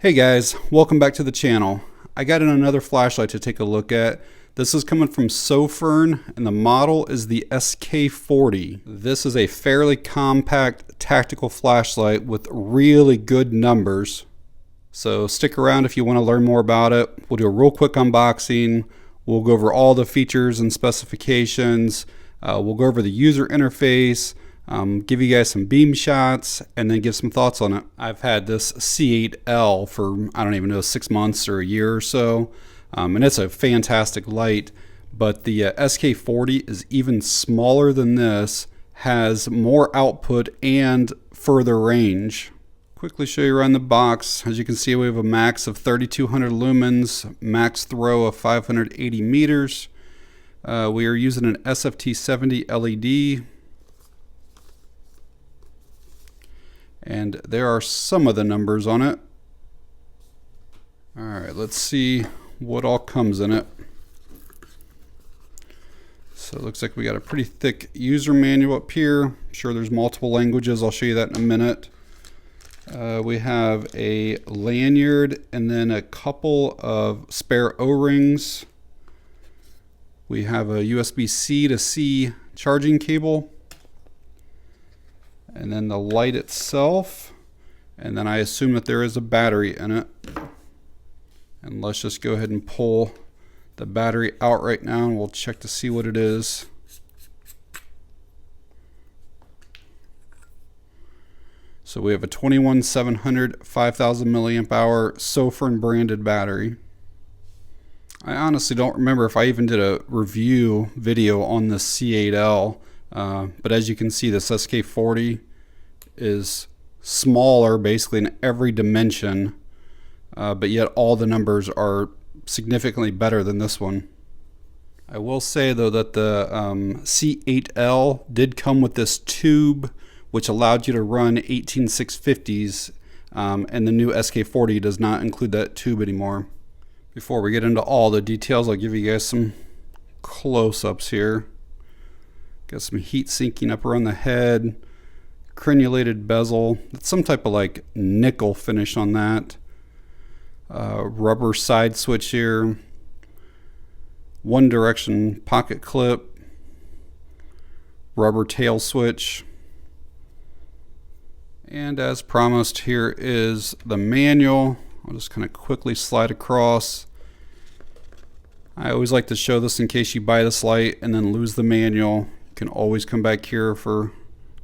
Hey guys, welcome back to the channel. I got in another flashlight to take a look at. This is coming from Sofirn and the model is the SK40. This is a fairly compact tactical flashlight with really good numbers. So stick around if you want to learn more about it. We'll do a real quick unboxing. We'll go over all the features and specifications. We'll go over the user interface. Give you guys some beam shots and then give some thoughts on it. I've had this C8L for I don't even know 6 months or a year or so, and it's a fantastic light, but the SK40 is even smaller than this, has more output and further range. Quickly show you around the box. As you can see, we have a max of 3200 lumens, max throw of 580 meters. We are using an SFT70 LED. And there are some of the numbers on it. All right, let's see what all comes in it. So it looks like we got a pretty thick user manual up here. I'm sure there's multiple languages. I'll show you that in a minute. We have a lanyard and then a couple of spare O-rings. We have a USB-C to C charging cable. And then the light itself, and then I assume that there is a battery in it. And let's just go ahead and pull the battery out right now and we'll check to see what it is. So we have a 21700 5000 milliamp hour Sofirn branded battery. I honestly don't remember if I even did a review video on the C8L. But as you can see, this SK40 is smaller basically in every dimension, but yet all the numbers are significantly better than this one. I will say though that the C8L did come with this tube which allowed you to run 18650s, and the new SK40 does not include that tube anymore. Before we get into all the details, I'll give you guys some close-ups here. Got some heat sinking up around the head, crenulated bezel. It's some type of like nickel finish on that. Rubber side switch here. One direction pocket clip. Rubber tail switch. And as promised, here is the manual. I'll just kind of quickly slide across. I always like to show this in case you buy this light and then lose the manual. You can always come back here for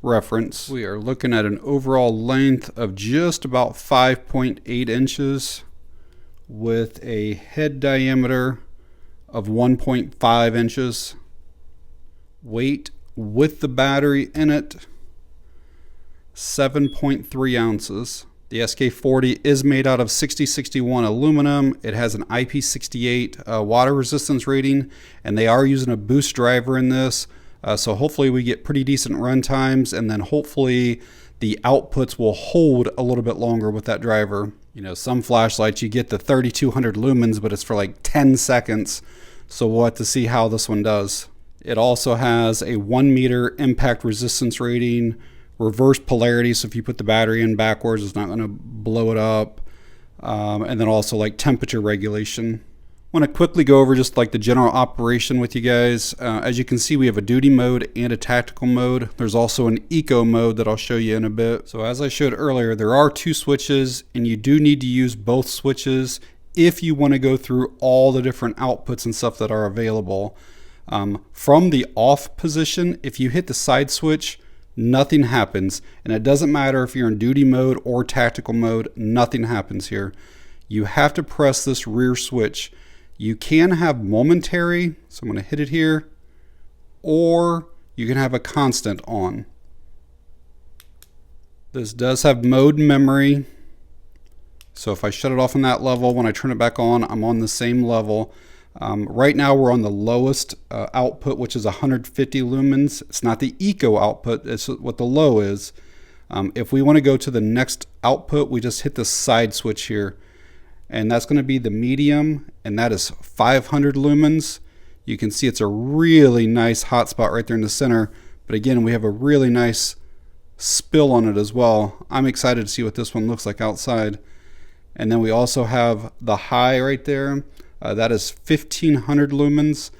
reference. We are looking at an overall length of just about 5.8 inches with a head diameter of 1.5 inches. Weight with the battery in it, 7.3 ounces. The SK40 is made out of 6061 aluminum. It has an IP68 water resistance rating, and they are using a boost driver in this. So hopefully we get pretty decent run times, and then hopefully the outputs will hold a little bit longer with that driver. You know, some flashlights you get the 3200 lumens, but it's for like 10 seconds. So we'll have to see how this one does. It also has a 1 meter impact resistance rating, reverse polarity, so if you put the battery in backwards, it's not going to blow it up. And then also like temperature regulation. I want to quickly go over just like the general operation with you guys. As you can see, we have a duty mode and a tactical mode. There's also an eco mode that I'll show you in a bit. So as I showed earlier, there are 2 switches, and you do need to use both switches if you want to go through all the different outputs and stuff that are available. From the off position, if you hit the side switch, nothing happens. And it doesn't matter if you're in duty mode or tactical mode, nothing happens here. You have to press this rear switch. You can have momentary, so I'm going to hit it here, or you can have a constant on. This does have mode memory, so if I shut it off on that level, when I turn it back on, I'm on the same level. Right now we're on the lowest output, which is 150 lumens. It's not the eco output, it's what the low is. If we want to go to the next output, we just hit the side switch here. And that's going to be the medium, and that is 500 lumens. You can see it's a really nice hot spot right there in the center, but again, we have a really nice spill on it as well. I'm excited to see what this one looks like outside. And then we also have the high right there. That is 1500 lumens.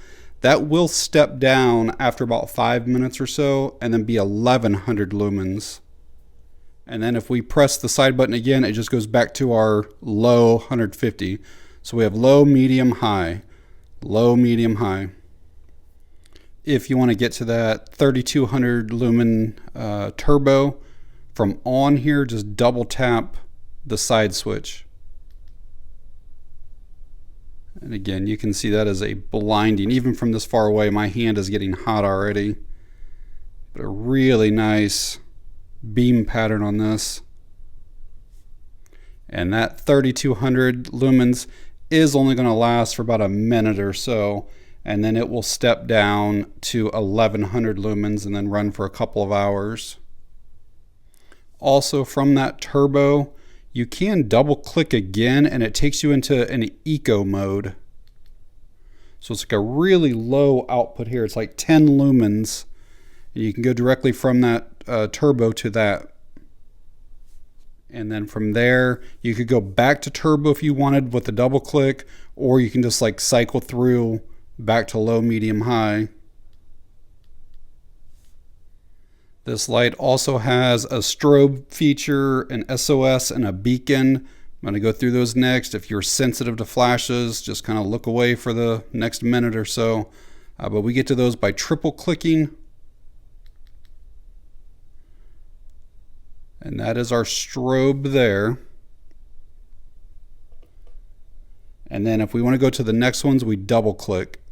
That will step down after about 5 minutes or so and then be 1100 lumens. And then if we press the side button again, it just goes back to our low 150. So we have low, medium, high. Low, medium, high. If you want to get to that 3200 lumen turbo, from on here, just double tap the side switch. And again, you can see that is a blinding, even from this far away, my hand is getting hot already. But a really nice beam pattern on this. And that 3200 lumens is only going to last for about a minute or so, and then it will step down to 1100 lumens and then run for a couple of hours. Also, from that turbo, you can double click again and it takes you into an eco mode. So it's like a really low output here. It's like 10 lumens, and you can go directly from that turbo to that. And then from there, you could go back to turbo if you wanted with a double click, or you can just like cycle through back to low, medium, high. This light also has a strobe feature, an SOS, and a beacon. I'm going to go through those next. If you're sensitive to flashes, just kind of look away for the next minute or so. But we get to those by triple clicking. And that is our strobe there. And then if we want to go to the next ones, we double click.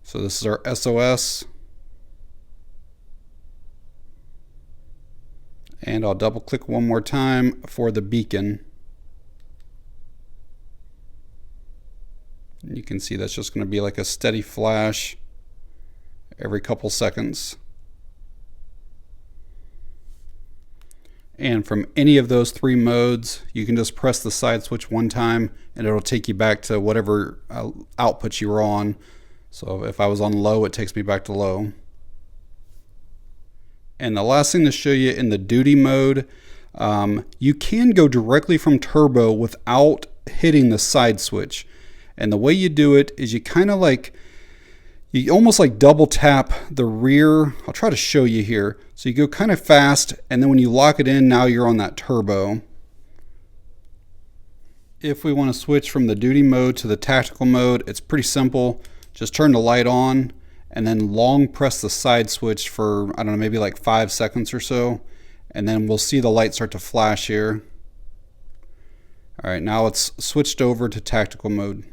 So this is our SOS. And I'll double click one more time for the beacon. And you can see that's just going to be like a steady flash every couple seconds. And from any of those three modes, you can just press the side switch one time and it'll take you back to whatever output you were on. So if I was on low, it takes me back to low. And the last thing to show you in the duty mode, you can go directly from turbo without hitting the side switch. And the way you do it is you kind of like, you almost like double tap the rear. I'll try to show you here. So you go kind of fast, and then when you lock it in, now you're on that turbo. If we want to switch from the duty mode to the tactical mode, it's pretty simple. Just turn the light on and then long press the side switch for, I don't know, maybe like 5 seconds or so. And then we'll see the light start to flash here. All right, now it's switched over to tactical mode.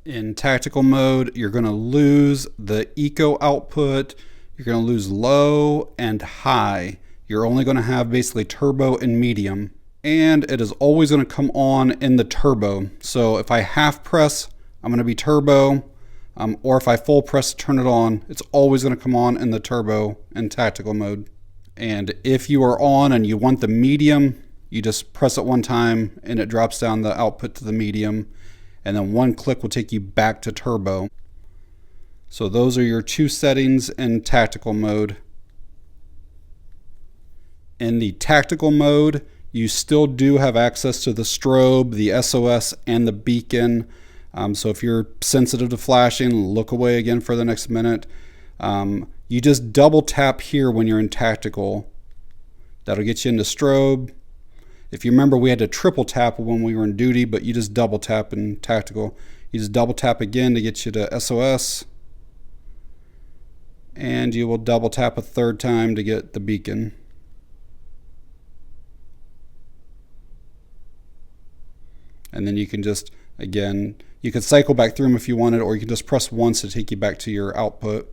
In tactical mode, you're going to lose the eco output. You're going to lose low and high. You're only going to have basically turbo and medium. And it is always going to come on in the turbo. So if I half press, I'm going to be turbo, or if I full press to turn it on, it's always going to come on in the turbo in tactical mode. And if you are on and you want the medium, you just press it one time and it drops down the output to the medium, and then one click will take you back to turbo. So those are your two settings in tactical mode. In the tactical mode, you still do have access to the strobe, the SOS, and the beacon. So if you're sensitive to flashing, look away again for the next minute. You just double tap here when you're in tactical. That'll get you into strobe. If you remember, we had to triple tap when we were in duty, but you just double tap in tactical. You just double tap again to get you to SOS. And you will double tap a third time to get the beacon. And then you can just, again, you could cycle back through them if you wanted, or you can just press once to take you back to your output.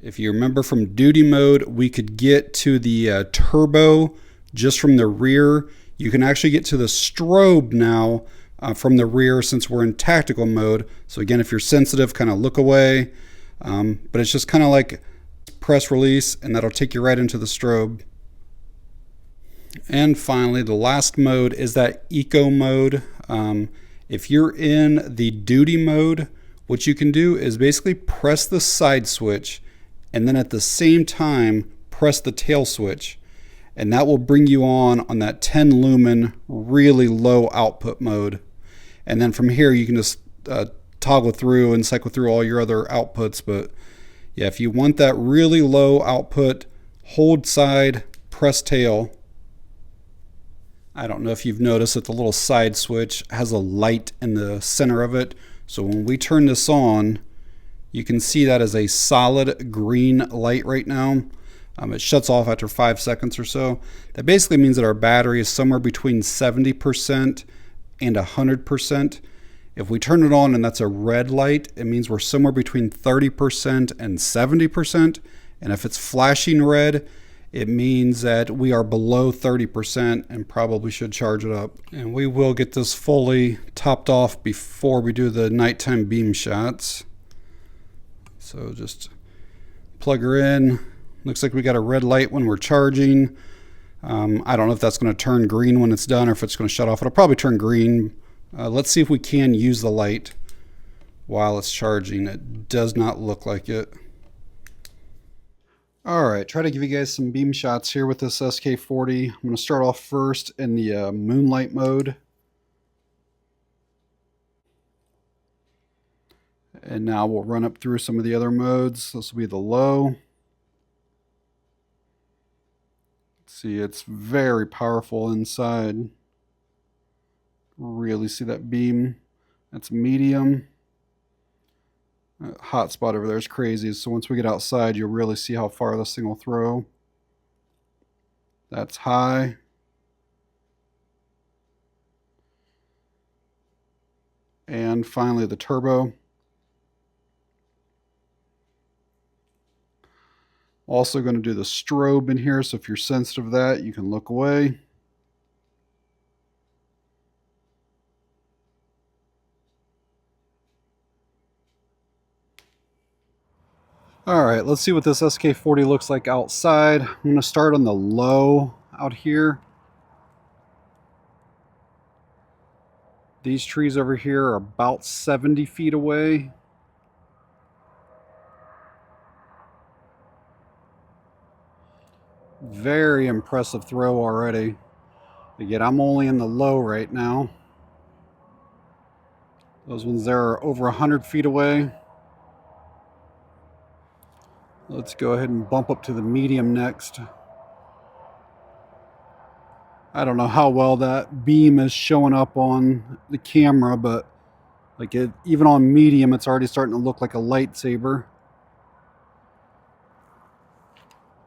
If you remember from duty mode, we could get to the turbo just from the rear. You can actually get to the strobe now from the rear since we're in tactical mode. So again, if you're sensitive, kind of look away. But it's just kind of like press release and that'll take you right into the strobe. And finally, the last mode is that eco mode. If you're in the duty mode, what you can do is basically press the side switch and then at the same time press the tail switch. and that will bring you on that 10 lumen really low output mode. And then from here you can just toggle through and cycle through all your other outputs. But yeah, if you want that really low output, hold side, press tail. I don't know if you've noticed that the little side switch has a light in the center of it. So when we turn this on, you can see that as a solid green light right now. It shuts off after 5 seconds or so. That basically means that our battery is somewhere between 70% and 100%. If we turn it on and that's a red light, it means we're somewhere between 30% and 70%. And if it's flashing red, it means that we are below 30% and probably should charge it up. And we will get this fully topped off before we do the nighttime beam shots. So just plug her in. Looks like we got a red light when we're charging. I don't know if that's going to turn green when it's done or if it's going to shut off. It'll probably turn green. Let's see if we can use the light while it's charging. It does not look like it. Alright, try to give you guys some beam shots here with this SK40. I'm going to start off first in the moonlight mode. And now we'll run up through some of the other modes. This will be the low. See, it's very powerful inside. Really see that beam. That's medium. Hot spot over there is crazy. So once we get outside, you'll really see how far this thing will throw. That's high. And finally the turbo. Also going to do the strobe in here, so if you're sensitive to that, you can look away. Alright, let's see what this SK40 looks like outside. I'm going to start on the low out here. These trees over here are about 70 feet away. Very impressive throw already. Again, I'm only in the low right now. Those ones there are over 100 feet away. Let's go ahead and bump up to the medium next. I don't know how well that beam is showing up on the camera, but like even on medium, it's already starting to look like a lightsaber.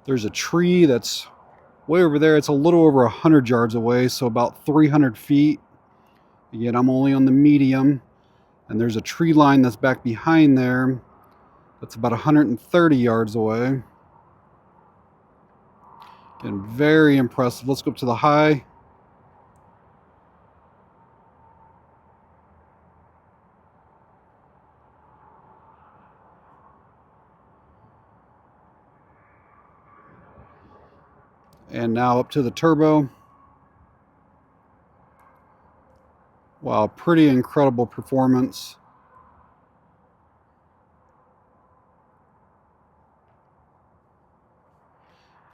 There's a tree that's way over there. It's a little over 100 yards away, so about 300 feet. Again, I'm only on the medium. And there's a tree line that's back behind there. That's about 130 yards away. Again, very impressive. Let's go up to the high. And now up to the turbo. Wow, pretty incredible performance.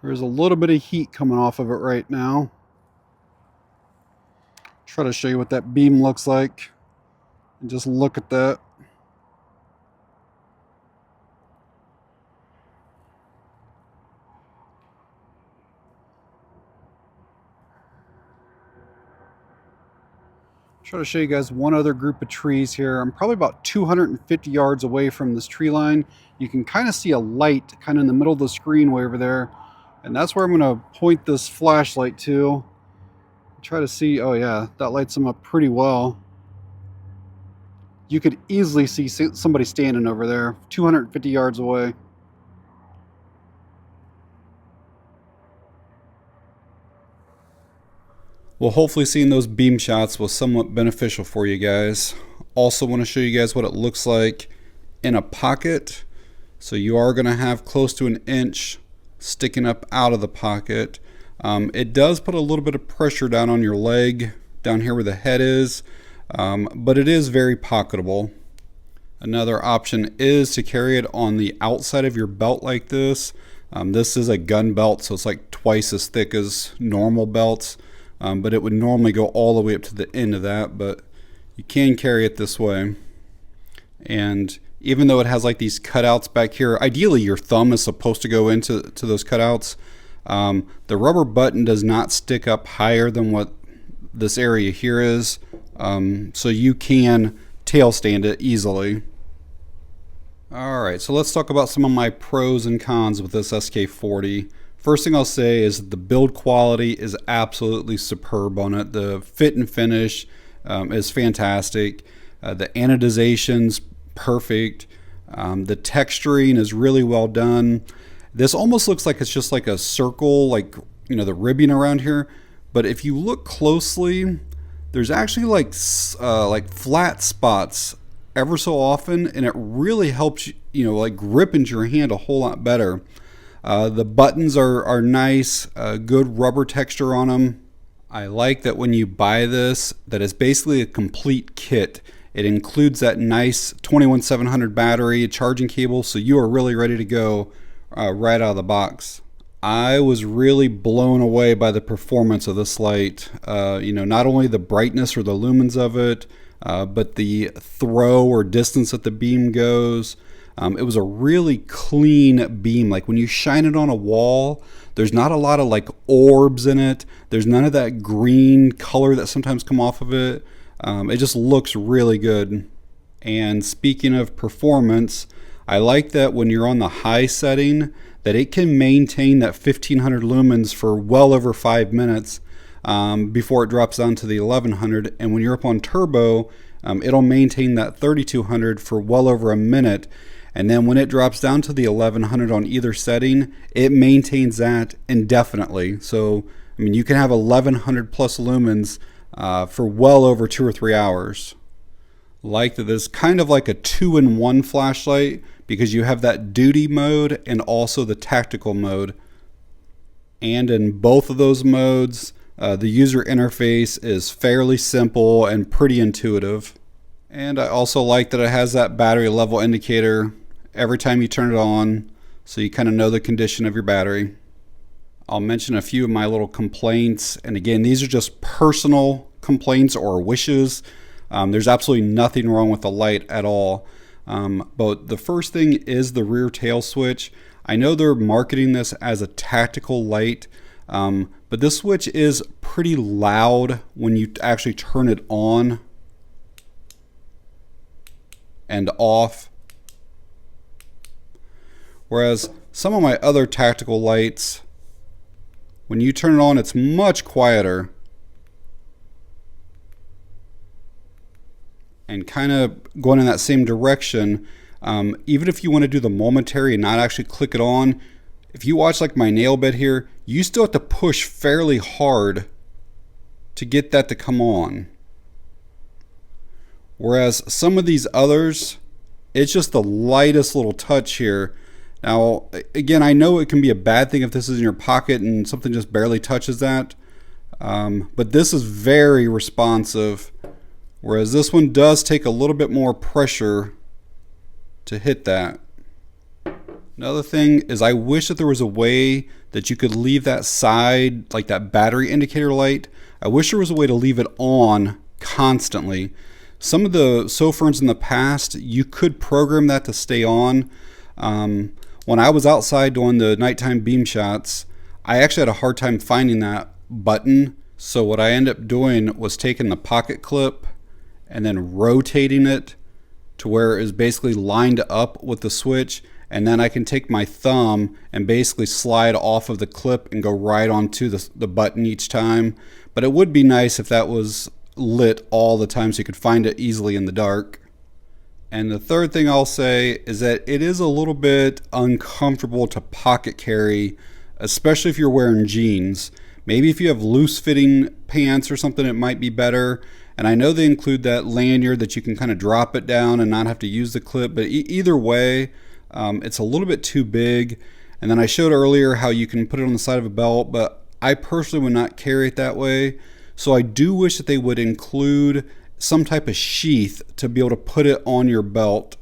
There's a little bit of heat coming off of it right now. Try to show you what that beam looks like. And just look at that. Try to show you guys one other group of trees here. I'm probably about 250 yards away from this tree line. You can kind of see a light kind of in the middle of the screen way over there. And that's where I'm going to point this flashlight to. Try to see, oh yeah, that lights them up pretty well. You could easily see somebody standing over there, 250 yards away. Well, hopefully seeing those beam shots was somewhat beneficial for you guys. Also want to show you guys what it looks like in a pocket. So you are going to have close to 1 inch sticking up out of the pocket. It does put a little bit of pressure down on your leg, down here where the head is, but it is very pocketable. Another option is to carry it on the outside of your belt like this. This is a gun belt, so it's like twice as thick as normal belts, but it would normally go all the way up to the end of that, but you can carry it this way. And even though it has like these cutouts back here, ideally your thumb is supposed to go into those cutouts. The rubber button does not stick up higher than what this area here is, so you can tail stand it easily. Alright, so let's talk about some of my pros and cons with this SK40. First thing I'll say is that the build quality is absolutely superb on it. The fit and finish is fantastic. The anodization's perfect. The texturing is really well done. This almost looks like it's just like a circle, like, you know, the ribbing around here. But if you look closely, there's actually like flat spots ever so often, and it really helps you know, like grip into your hand a whole lot better. The buttons are nice, good rubber texture on them. I like that when you buy this, that it's basically a complete kit. It includes that nice 21700 battery, charging cable, so you are really ready to go right out of the box. I was really blown away by the performance of this light. You know, not only the brightness or the lumens of it, but the throw or distance that the beam goes. It was a really clean beam. Like when you shine it on a wall, there's not a lot of like orbs in it. There's none of that green color that sometimes come off of it. It just looks really good. And speaking of performance, I like that when you're on the high setting, that it can maintain that 1500 lumens for well over 5 minutes before it drops down to the 1100. And when you're up on turbo, it'll maintain that 3200 for well over a minute. And then when it drops down to the 1100 on either setting, it maintains that indefinitely. So, I mean, you can have 1100 plus lumens for well over 2 or 3 hours. Like that, this kind of like a 2-in-1 flashlight, because you have that duty mode and also the tactical mode. And in both of those modes, the user interface is fairly simple and pretty intuitive. And I also like that it has that battery level indicator every time you turn it on, so you kind of know the condition of your battery. I'll mention a few of my little complaints, and again, these are just personal complaints or wishes. There's absolutely nothing wrong with the light at all. But the first thing is the rear tail switch. I know they're marketing this as a tactical light, but this switch is pretty loud when you actually turn it on and off. Whereas some of my other tactical lights, when you turn it on, it's much quieter. And kind of going in that same direction, even if you want to do the momentary and not actually click it on, if you watch like my nail bed here, you still have to push fairly hard to get that to come on. Whereas some of these others, it's just the lightest little touch here. Now, again, I know it can be a bad thing if this is in your pocket and something just barely touches that, but this is very responsive, whereas this one does take a little bit more pressure to hit that. Another thing is I wish that there was a way that you could leave that side, like that battery indicator light, I wish there was a way to leave it on constantly. Some of the Sofirns in the past, you could program that to stay on. When I was outside doing the nighttime beam shots, I actually had a hard time finding that button. So what I ended up doing was taking the pocket clip and then rotating it to where it is basically lined up with the switch. And then I can take my thumb and basically slide off of the clip and go right onto the button each time. But it would be nice if that was lit all the time so you could find it easily in the dark. And the third thing I'll say is that it is a little bit uncomfortable to pocket carry, especially if you're wearing jeans. Maybe if you have loose fitting pants or something, it might be better. And I know they include that lanyard that you can kind of drop it down and not have to use the clip, but either way, it's a little bit too big. And then I showed earlier how you can put it on the side of a belt, but I personally would not carry it that way. So I do wish that they would include some type of sheath to be able to put it on your belt.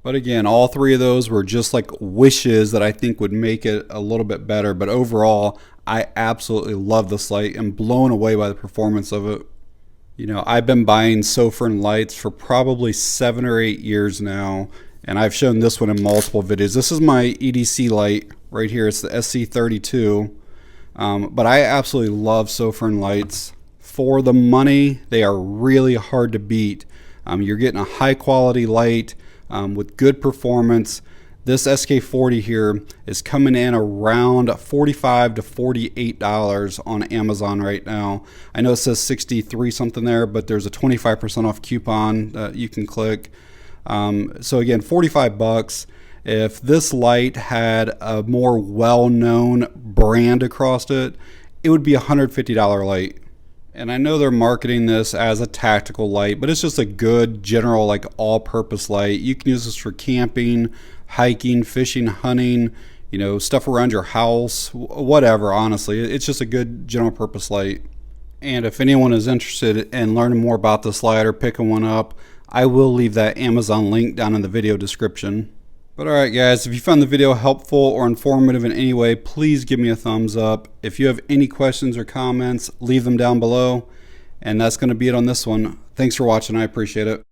But again, all three of those were just like wishes that I think would make it a little bit better. But overall, I absolutely love this light and blown away by the performance of it. You know, I've been buying Sofirn lights for probably 7 or 8 years now, and I've shown this one in multiple videos. This is my EDC light right here. It's the SC32. But I absolutely love Sofirn lights. For the money, they are really hard to beat. You're getting a high quality light with good performance. This SK40 here is coming in around $45 to $48 on Amazon right now. I know it says 63 something there, but there's a 25% off coupon that you can click. So again, 45 bucks. If this light had a more well-known brand across it, it would be a $150 light. And I know they're marketing this as a tactical light, but it's just a good general like all-purpose light. You can use this for camping, hiking, fishing, hunting, you know, stuff around your house, whatever. Honestly, it's just a good general purpose light. And if anyone is interested in learning more about this light or picking one up, I will leave that Amazon link down in the video description. But alright guys, if you found the video helpful or informative in any way, please give me a thumbs up. If you have any questions or comments, leave them down below. And that's going to be it on this one. Thanks for watching. I appreciate it.